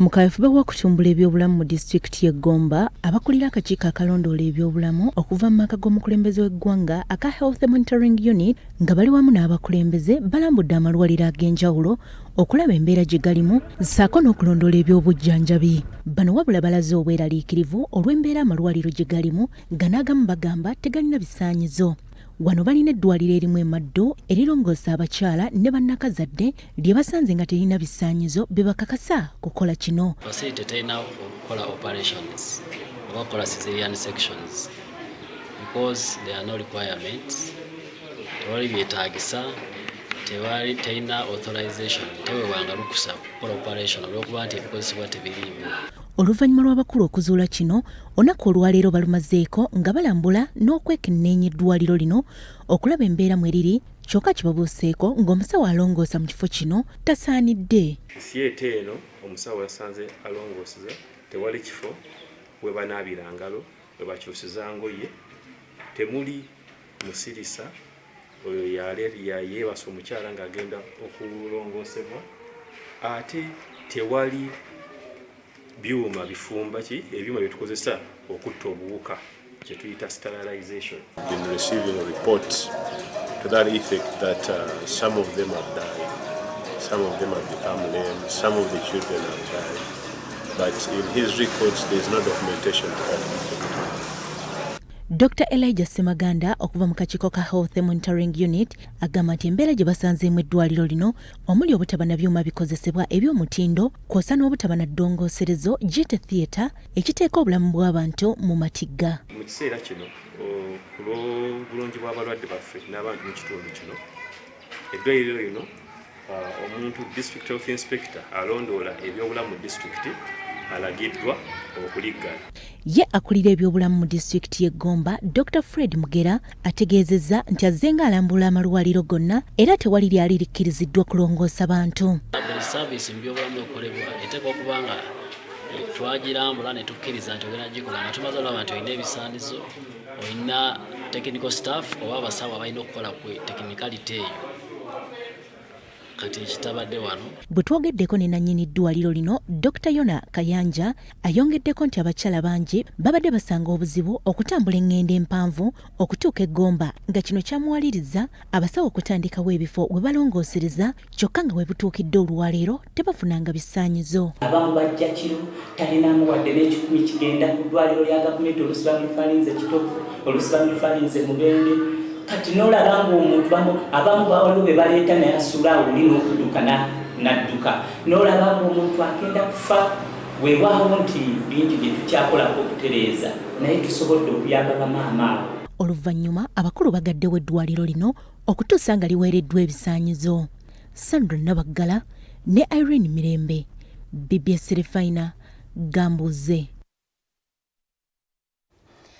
Mu kaweefube w'okutumbula ebyobulamu mu disitulikiti y'e Gomba, abakulira akakiiko akalondoola ebyobulamu okuva mu maka g'omukulembeze w'eggwanga aka Health Monitoring Unit nga bali wamu n'abakulembeze balambudde amalwaliro ag'enjawulo okulaba embeera gye galimu ssaako n'okulondoola ebyobujjanjabi. Bano wabula balaze obweraliikirivu olw'embeera amalwaliro gye galimu nga n'agamu bagamba tegalina bisaanyizo. Wano balina eddwaliro erimu emaddo erirongoosa abakyala ne bannakazadde lye basanze nga terina bisaanyizo bye bakakasa kukola kino. Facility terina okukola operations oba kukola cesarean sections because there are no requirements. Tewali byetaagisa, terina authorization, tewewanga lukusa kukola operation olw'okuba nti ebikozesebwa tebiriimu. Oluvannyuma lw'abakulu okuzuula kino, olunaku olwaleero balumazeeko nga balambula n'okwekenneenya eddwaliro lino okulaba embeera mwe riri, kyokka kibabuuseeko ng'omusawo alongoosa mu kifo kino tasaanidde. Siyete eno omusawo yasanze alongooseza tewali kifo we banaabira ngalo, we bakyusiza ngoye, temuli musirisa oyo yeebasa omukyala ng'agenda okulongoosebwa, ate tewali byuma bifumba ebyuma byetukozesa okutta obuwuka kye tuyita sterilization. Been receiving reports to that effect that some of them have died, some of them have become lame, some of the children have died, but in his records there is no documentation to that effect. Dr. Elijah Semaganda okuva mu kakiiko ka Health Monitoring Unit agamba nti embeera gye basanzeemu eddwaliro lino omuli obutaba na byuma bikozesebwa eby'omutindo kwosa n'obutaba na ddongooserezo giyite theatre ekiteeka obulamu bw'abantu mu matigga. Mu kiseera kino ku lw'obulungi bw'abalwadde baffe n'abantu mu kitundu kino, eddwaliro lino omuntu district health inspector alondoola ebyobulamu mu disitulikiti alagiddwa okuliggala. Ye akulira ebyobulamu mu disitulikiti y'e Gomba, Dr. Fred Mugera ategeezezza nti azze ng'alambula amalwaliro gonna era tewali lyali likkiriziddwa kulongoosa bantu. Buli saavisi mu byobulamu ekolebwa eteekwa okuba nga twagirambula ne tukkiriza nti ogenda gikola nga tumaze olaba nti olina ebisaanizo, olina technical staff oba abasawo abalina okukola ku technicality eyo. Bwe twogeddeko ne nannyini ddwaliro lino, Dr. Yona Kayanja ayongeddeko nti abakyala bangi babadde basanga obuzibu okutambula eŋŋendo empanvu okutuuka e Gomba, nga kino kyamuwaliriza abasawo okutandikawo ebifo we balongoosereza kyokka nga we butuukidde olwaleero tebafunanga bisaanyizo. Abamu bajja kiro talinamu wadde n'ekikumi kigenda ku ddwaliro lya gavumenti oluusi bamulifaalinze Kitovu, oluusi bamulifaalinze Mubende. Kati n'olaba ng'omuntu abamu bawaliwo be baleeta naye asula oli n'okudduka n'adduka, n'olaba ng'omuntu agenda kufa. Weewaawo nti bingi bye tukyakolako okutereeza naye tusobodde okuyamba bamaama abo. Oluvannyuma abakulu bagaddewo eddwaliro lino okutuusa nga liweereddwa ebisaanyizo. Sandra Nabaggala ne Irene Mirembe, BBS Refina, Gambuze.